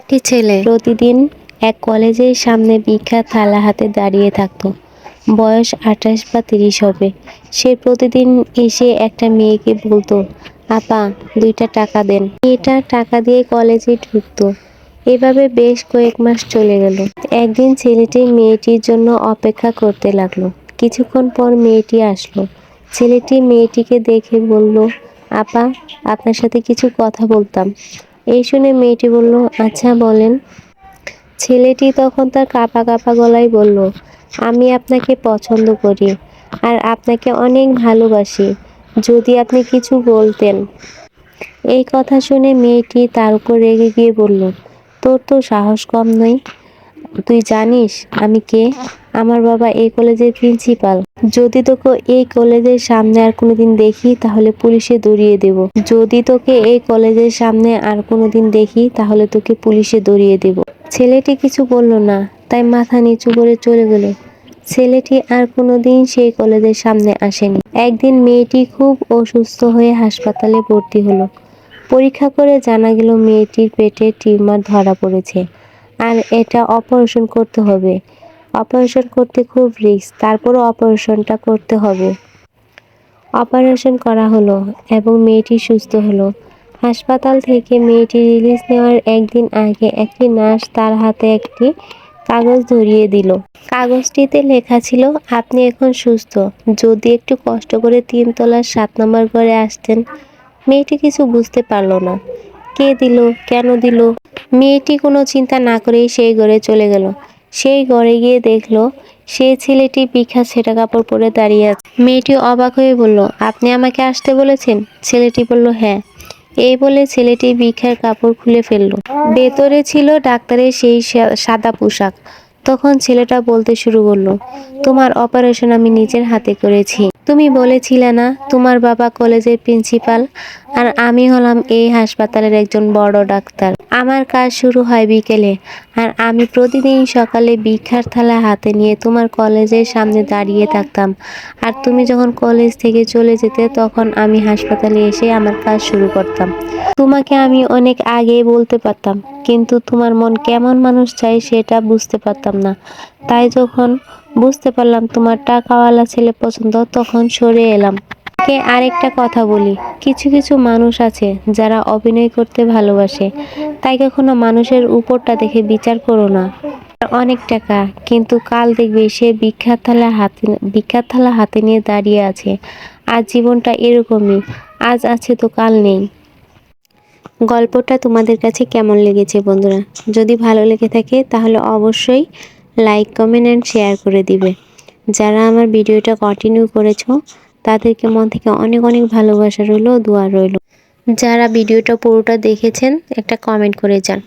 একটি ছেলে প্রতিদিন এক কলেজের সামনে ভিক্ষার থালা হাতে দাঁড়িয়ে থাকতো। বয়স 28 বা 30 হবে। সে প্রতিদিন এসে একটা মেয়েকে বলতো, আপা 2টা টাকা দেন। মেয়েটা টাকা দিয়ে কলেজে ঢুকতো। এভাবে বেশ কয়েক মাস চলে গেল। একদিন ছেলেটি মেয়েটির জন্য অপেক্ষা করতে লাগলো। কিছুক্ষণ পর মেয়েটি আসলো। ছেলেটি মেয়েটিকে দেখে বলল, আপা আপনার সাথে কিছু কথা বলতাম। এই শুনে মেয়েটি বলল, আচ্ছা বলেন। ছেলেটি তখন তার কাঁপা কাঁপা গলায় বলল, আমি আপনাকে পছন্দ করি আর আপনাকে অনেক ভালোবাসি। যদি আপনি কিছু বলতেন। এই কথা শুনে মেয়েটি তার উপর রেগে গিয়ে বলল, তোর তো সাহস কম নয়। তুই জানিস আমি কে? আমার বাবা এই কলেজের প্রিন্সিপাল। যদি তোকে এই কলেজের সামনে আর কোনোদিন দেখি তাহলে পুলিশে ধরিয়ে দেব। যদি তোকে এই কলেজের সামনে আর কোনোদিন দেখি তাহলে তোকে পুলিশে ধরিয়ে দেব। ছেলেটি কিছু বলল না, তাই মাথা নিচু করে চলে গেল। ছেলেটি আর কোনোদিন সেই কলেজের সামনে আসেনি। একদিন মেয়েটি খুব অসুস্থ হয়ে হাসপাতালে ভর্তি হলো। পরীক্ষা করে জানা গেল মেয়েটির পেটে টিউমার ধরা পড়েছে আর এটা অপারেশন করতে হবে। অপারেশন করতে খুব রিস্ক, তারপরও অপারেশনটা করতে হবে। অপারেশন করা হলো এবং মেয়েটি সুস্থ হলো। হাসপাতাল থেকে মেয়েটি রিলিজ নেওয়ার একদিন আগে একটি নার্স তার হাতে একটি কাগজ ধরিয়ে দিল। কাগজটিতে লেখা ছিল, আপনি এখন সুস্থ। যদি একটু কষ্ট করে 3 তলার 7 নম্বর ঘরে আসতেন। মেয়েটি কিছু বুঝতে পারল না। কে দিল, কেন দিল? মেয়েটি কোনো চিন্তা না করেই সেই ঘরে চলে গেল। সেই ঘরে গিয়ে দেখলো সেই ছেলেটি ভিক্ষা ছেঁড়া কাপড় পরে দাঁড়িয়ে আছে। মেয়েটি অবাক হয়ে বলল, আপনি আমাকে আসতে বলেছেন? ছেলেটি বলল, হ্যাঁ। এই বলে ছেলেটি ভিক্ষার কাপড় খুলে ফেলল। ভেতরে ছিল ডাক্তারের সেই সাদা পোশাক। তখন ছেলেটা বলতে শুরু করলো, তোমার অপারেশন আমি নিজের হাতে করেছি। তুমি বলেছিলে না তোমার বাবা কলেজের প্রিন্সিপাল আর আমি হলাম এই হাসপাতালের একজন বড় ডাক্তার। আমার কাজ শুরু হয় বিকেলে আর আমি প্রতিদিন সকালে ভিক্ষার থালা হাতে নিয়ে তোমার কলেজের সামনে দাঁড়িয়ে থাকতাম। আর তুমি যখন কলেজ থেকে চলে যেতে তখন আমি হাসপাতালে এসে আমার কাজ শুরু করতাম। তোমাকে আমি অনেক আগেই বলতে পারতাম, কিন্তু তোমার মন কেমন মানুষ চাই সেটা বুঝতে পারতাম না। তাই যখন বুঝতে পারলাম তোমার টাকাওয়ালা ছেলে পছন্দ তখন সরে এলাম। আরেকটা কথা বলি, কিছু কিছু মানুষ আছে যারা অভিনয় করতে ভালোবাসে। তাই কখনো মানুষের উপরটা দেখে বিচার করো না। অনেক টাকা, কিন্তু কাল দেখবে সে ভিক্ষার থালা হাতে নিয়ে দাঁড়িয়ে আছে। আর জীবনটা এরকমই, আজ আছে তো কাল নেই। গল্পটা তোমাদের কাছে কেমন লেগেছে বন্ধুরা? যদি ভালো লেগে থাকে তাহলে অবশ্যই লাইক, কমেন্ট অ্যান্ড শেয়ার করে দিবে। যারা আমার ভিডিওটা কন্টিনিউ করেছো তাদেরকে মন থেকে অনেক অনেক ভালোবাসা রইলো, দোয়া রইলো। যারা ভিডিওটা পুরোটা দেখেছেন একটা কমেন্ট করে যান।